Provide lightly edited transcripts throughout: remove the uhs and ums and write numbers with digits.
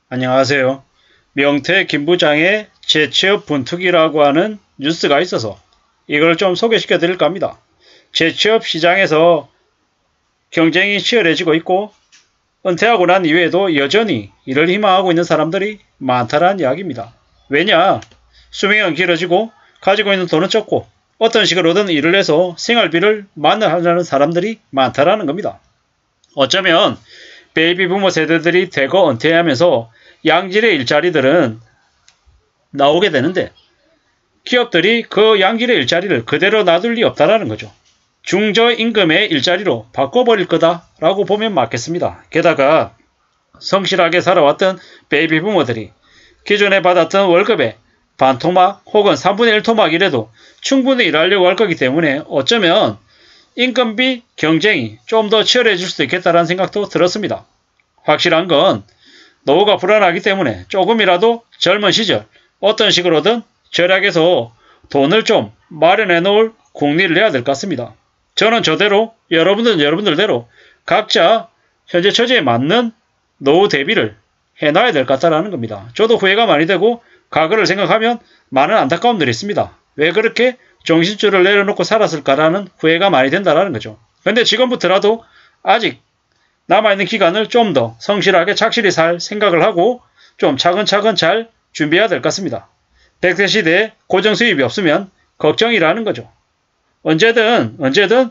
안녕하세요. 명태 김 부장의 재취업 분투기라고 하는 뉴스가 있어서 이걸 좀 소개시켜 드릴까 합니다. 재취업 시장에서 경쟁이 치열해지고 있고 은퇴하고 난 이후에도 여전히 일을 희망하고 있는 사람들이 많다는 이야기입니다. 왜냐? 수명은 길어지고 가지고 있는 돈은 적고 어떤 식으로든 일을 해서 생활비를 마련하려는 사람들이 많다는 겁니다. 어쩌면 베이비 부모 세대들이 대거 은퇴하면서 양질의 일자리들은 나오게 되는데 기업들이 그 양질의 일자리를 그대로 놔둘 리 없다라는 거죠. 중저임금의 일자리로 바꿔버릴 거다라고 보면 맞겠습니다. 게다가 성실하게 살아왔던 베이비 부모들이 기존에 받았던 월급의 반토막 혹은 3분의 1 토막이라도 충분히 일하려고 할 거기 때문에 어쩌면 인건비 경쟁이 좀 더 치열해질 수도 있겠다는 생각도 들었습니다. 확실한 건 노후가 불안하기 때문에 조금이라도 젊은 시절 어떤 식으로든 절약해서 돈을 좀 마련해 놓을 궁리를 해야 될 것 같습니다. 저는 저대로 여러분들은 여러분들대로 각자 현재 처지에 맞는 노후 대비를 해놔야 될 것 같다는 겁니다. 저도 후회가 많이 되고 과거를 생각하면 많은 안타까움들이 있습니다. 왜 그렇게 정신줄을 내려놓고 살았을까라는 후회가 많이 된다는 거죠. 근데 지금부터라도 아직 남아있는 기간을 좀 더 성실하게 착실히 살 생각을 하고 좀 차근차근 잘 준비해야 될 것 같습니다. 100세 시대에 고정수입이 없으면 걱정이라는 거죠. 언제든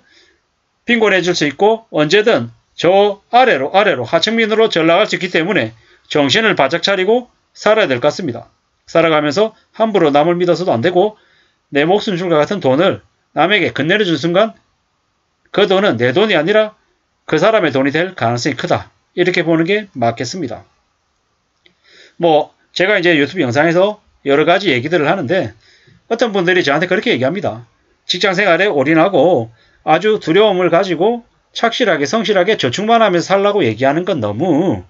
빈곤해질 수 있고 언제든 저 아래로 하층민으로 전락할 수 있기 때문에 정신을 바짝 차리고 살아야 될 것 같습니다. 살아가면서 함부로 남을 믿어서도 안 되고 내 목숨 줄과 같은 돈을 남에게 건네려준 순간 그 돈은 내 돈이 아니라 그 사람의 돈이 될 가능성이 크다. 이렇게 보는 게 맞겠습니다. 제가 이제 유튜브 영상에서 여러 가지 얘기들을 하는데 어떤 분들이 저한테 그렇게 얘기합니다. 직장생활에 올인하고 아주 두려움을 가지고 착실하게 성실하게 저축만 하면서 살라고 얘기하는 건 너무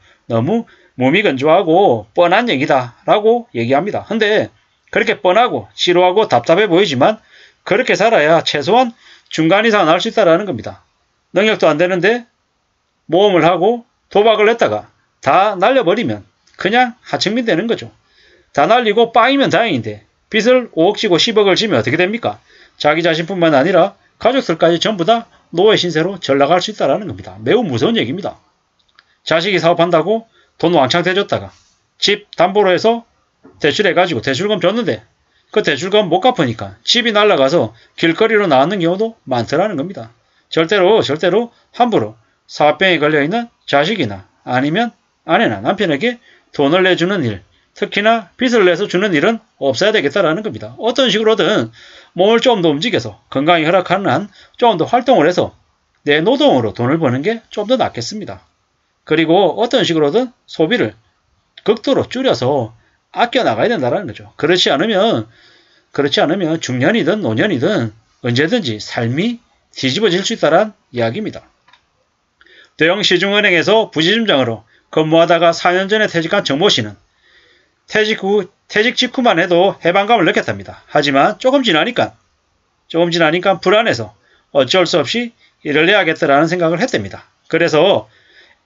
무미건조하고 뻔한 얘기다 라고 얘기합니다. 근데 그렇게 뻔하고 지루하고 답답해 보이지만 그렇게 살아야 최소한 중간 이상은 할 수 있다는 겁니다. 능력도 안 되는데 모험을 하고 도박을 했다가 다 날려버리면 그냥 하층민 되는 거죠. 다 날리고 빵이면 다행인데 빚을 5억 지고 10억을 지면 어떻게 됩니까? 자기 자신뿐만 아니라 가족들까지 전부 다 노예 신세로 전락할 수 있다는 겁니다. 매우 무서운 얘기입니다. 자식이 사업한다고 돈 왕창 대줬다가 집 담보로 해서 대출해가지고 대출금 줬는데 그 대출금 못 갚으니까 집이 날아가서 길거리로 나왔는 경우도 많더라는 겁니다. 절대로 함부로 사업병에 걸려있는 자식이나 아니면 아내나 남편에게 돈을 내주는 일, 특히나 빚을 내서 주는 일은 없어야 되겠다라는 겁니다. 어떤 식으로든 몸을 좀 더 움직여서 건강이 허락하는 한 좀 더 활동을 해서 내 노동으로 돈을 버는 게 좀 더 낫겠습니다. 그리고 어떤 식으로든 소비를 극도로 줄여서 아껴 나가야 된다는 거죠. 그렇지 않으면 중년이든 노년이든 언제든지 삶이 뒤집어질 수 있다는 이야기입니다. 대형 시중은행에서 부지점장으로 근무하다가 4년 전에 퇴직한 정모 씨는 퇴직 직후만 해도 해방감을 느꼈답니다. 하지만 조금 지나니까 불안해서 어쩔 수 없이 일을 해야겠다라는 생각을 했답니다. 그래서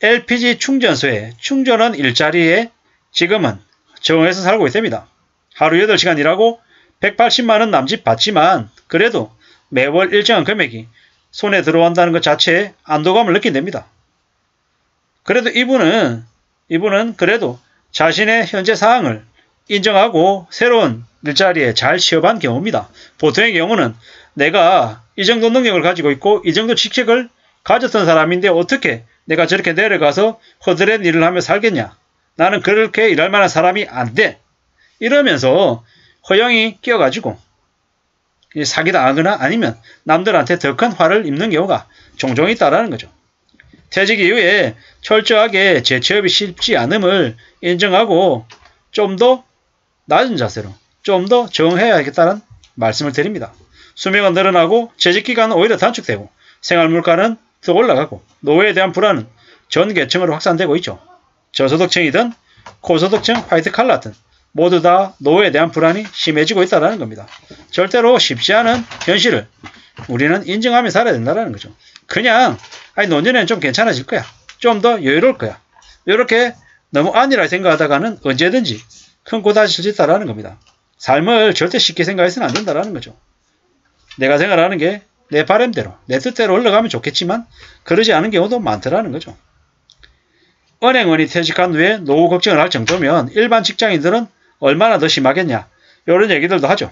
LPG 충전소에 충전원 일자리에 지금은 적응해서 살고 있답니다. 하루 8시간 일하고 180만원 남짓 받지만 그래도 매월 일정한 금액이 손에 들어온다는 것 자체에 안도감을 느낀답니다. 그래도 이분은 그래도 자신의 현재 상황을 인정하고 새로운 일자리에 잘 취업한 경우입니다. 보통의 경우는 내가 이 정도 능력을 가지고 있고 이 정도 직책을 가졌던 사람인데 어떻게 내가 저렇게 내려가서 허드렛 일을 하며 살겠냐. 나는 그렇게 일할 만한 사람이 안 돼. 이러면서 허영이 끼어가지고 사기당하거나 아니면 남들한테 더 큰 화를 입는 경우가 종종 있다는 거죠. 퇴직 이후에 철저하게 재취업이 쉽지 않음을 인정하고 좀 더 낮은 자세로 좀 더 적응해야겠다는 말씀을 드립니다. 수명은 늘어나고 재직기간은 오히려 단축되고 생활물가는 더 올라가고 노후에 대한 불안은 전 계층으로 확산되고 있죠. 저소득층이든 고소득층, 화이트칼라든 모두 다 노후에 대한 불안이 심해지고 있다는 겁니다. 절대로 쉽지 않은 현실을 우리는 인정하며 살아야 된다는 거죠. 그냥 노년에는 좀 괜찮아질 거야. 좀 더 여유로울 거야. 이렇게 너무 안일하게 생각하다가는 언제든지 큰 코 다칠 수 있다는 겁니다. 삶을 절대 쉽게 생각해서는 안 된다는 거죠. 내가 생각하는 게 내 바람대로, 내 뜻대로 흘러가면 좋겠지만 그러지 않은 경우도 많더라는 거죠. 은행원이 퇴직한 후에 노후 걱정을 할 정도면 일반 직장인들은 얼마나 더 심하겠냐, 이런 얘기들도 하죠.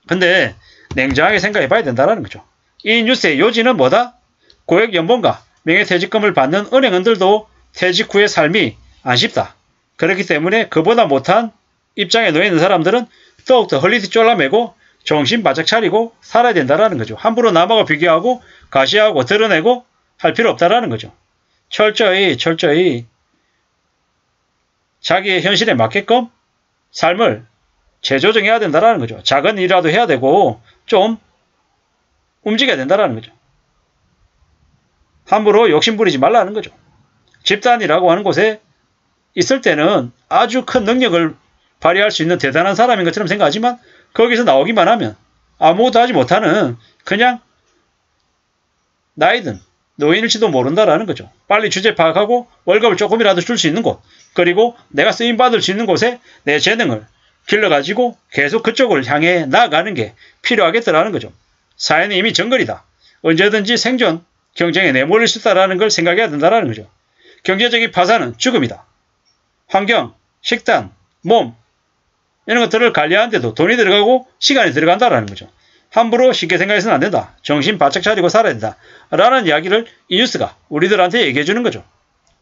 근데 냉정하게 생각해 봐야 된다는 거죠. 이 뉴스의 요지는 뭐다? 고액 연봉과 명예퇴직금을 받는 은행원들도 퇴직 후의 삶이 안 쉽다. 그렇기 때문에 그보다 못한 입장에 놓여 있는 사람들은 더욱더 헐리티 쫄라매고 정신 바짝 차리고 살아야 된다는 거죠. 함부로 남하고 비교하고 가시하고 드러내고 할 필요 없다는 거죠. 철저히 자기의 현실에 맞게끔 삶을 재조정해야 된다는 거죠. 작은 일이라도 해야 되고 좀 움직여야 된다는 거죠. 함부로 욕심부리지 말라는 거죠. 집단이라고 하는 곳에 있을 때는 아주 큰 능력을 발휘할 수 있는 대단한 사람인 것처럼 생각하지만 거기서 나오기만 하면 아무것도 하지 못하는 그냥 나이든 노인일지도 모른다라는 거죠. 빨리 주제 파악하고 월급을 조금이라도 줄 수 있는 곳, 그리고 내가 쓰임받을 수 있는 곳에 내 재능을 길러가지고 계속 그쪽을 향해 나아가는 게 필요하겠다라는 거죠. 사회는 이미 정글이다. 언제든지 생존 경쟁에 내몰릴 수 있다는 걸 생각해야 된다는 거죠. 경제적인 파산은 죽음이다. 환경, 식단, 몸, 이런 것들을 관리하는데도 돈이 들어가고 시간이 들어간다는 거죠. 함부로 쉽게 생각해서는 안 된다. 정신 바짝 차리고 살아야 된다. 라는 이야기를 이 뉴스가 우리들한테 얘기해 주는 거죠.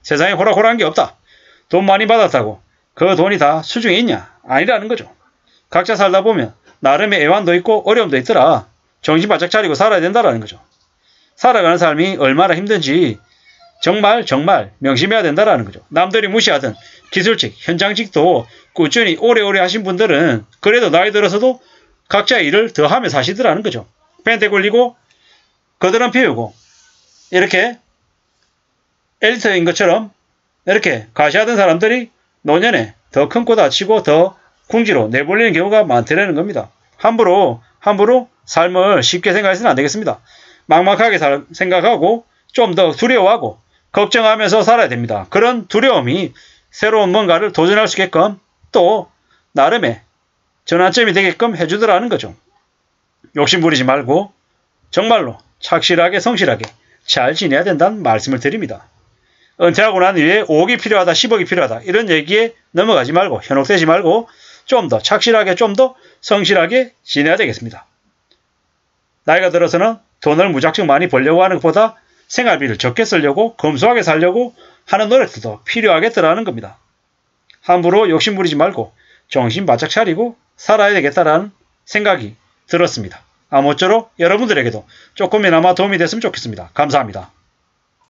세상에 호락호락한 게 없다. 돈 많이 받았다고 그 돈이 다 수중에 있냐? 아니라는 거죠. 각자 살다 보면 나름의 애환도 있고 어려움도 있더라. 정신 바짝 차리고 살아야 된다는 거죠. 살아가는 삶이 얼마나 힘든지 정말 명심해야 된다는 거죠. 남들이 무시하던 기술직, 현장직도 꾸준히 오래오래 하신 분들은 그래도 나이 들어서도 각자의 일을 더 하며 사시더라는 거죠. 펜대 굴리고 거드름 피우고 이렇게 엘리트인 것처럼 이렇게 가시하던 사람들이 노년에 더 큰 코 다치고 더 궁지로 내몰리는 경우가 많다는 겁니다. 함부로 삶을 쉽게 생각해서는 안 되겠습니다. 막막하게 생각하고 좀 더 두려워하고 걱정하면서 살아야 됩니다. 그런 두려움이 새로운 뭔가를 도전할 수 있게끔 또 나름의 전환점이 되게끔 해주더라는 거죠. 욕심부리지 말고 정말로 착실하게 성실하게 잘 지내야 된다는 말씀을 드립니다. 은퇴하고 난 이후에 5억이 필요하다, 10억이 필요하다 이런 얘기에 넘어가지 말고 현혹되지 말고 좀 더 착실하게 좀 더 성실하게 지내야 되겠습니다. 나이가 들어서는 돈을 무작정 많이 벌려고 하는 것보다 생활비를 적게 쓰려고 검소하게 살려고 하는 노력도 필요하겠더라는 겁니다. 함부로 욕심부리지 말고 정신 바짝 차리고 살아야 되겠다라는 생각이 들었습니다. 아무쪼록 여러분들에게도 조금이나마 도움이 됐으면 좋겠습니다. 감사합니다.